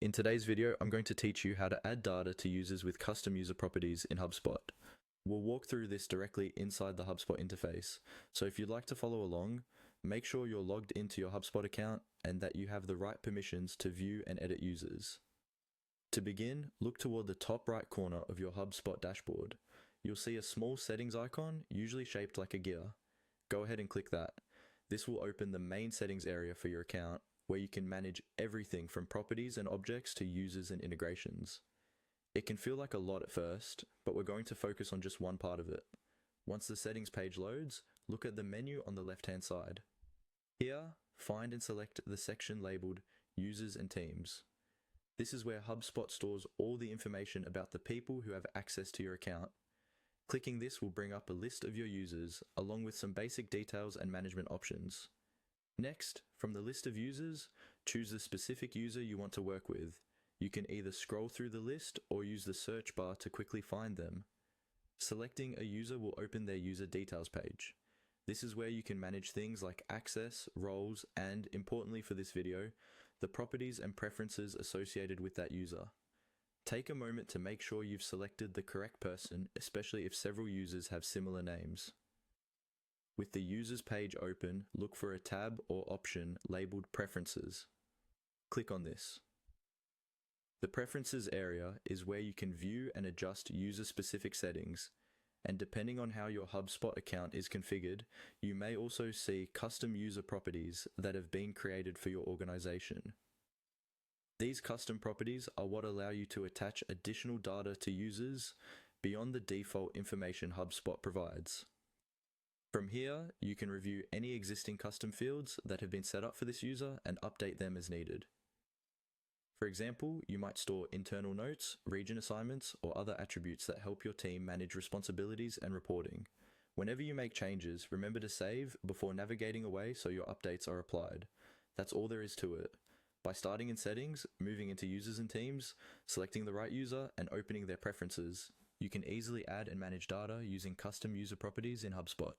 In today's video, I'm going to teach you how to add data to users with custom user properties in HubSpot. We'll walk through this directly inside the HubSpot interface, so if you'd like to follow along, make sure you're logged into your HubSpot account and that you have the right permissions to view and edit users. To begin, look toward the top right corner of your HubSpot dashboard. You'll see a small settings icon, usually shaped like a gear. Go ahead and click that. This will open the main settings area for your account, where you can manage everything from properties and objects to users and integrations. It can feel like a lot at first, but we're going to focus on just one part of it. Once the settings page loads, look at the menu on the left-hand side. Here, find and select the section labeled Users and Teams. This is where HubSpot stores all the information about the people who have access to your account. Clicking this will bring up a list of your users, along with some basic details and management options. Next, from the list of users, choose the specific user you want to work with. You can either scroll through the list or use the search bar to quickly find them. Selecting a user will open their user details page. This is where you can manage things like access, roles, and, importantly for this video, the properties and preferences associated with that user. Take a moment to make sure you've selected the correct person, especially if several users have similar names. With the Users page open, look for a tab or option labeled Preferences. Click on this. The Preferences area is where you can view and adjust user-specific settings, and depending on how your HubSpot account is configured, you may also see custom user properties that have been created for your organization. These custom properties are what allow you to attach additional data to users beyond the default information HubSpot provides. From here, you can review any existing custom fields that have been set up for this user and update them as needed. For example, you might store internal notes, region assignments, or other attributes that help your team manage responsibilities and reporting. Whenever you make changes, remember to save before navigating away so your updates are applied. That's all there is to it. By starting in settings, moving into users and teams, selecting the right user, and opening their preferences, you can easily add and manage data using custom user properties in HubSpot.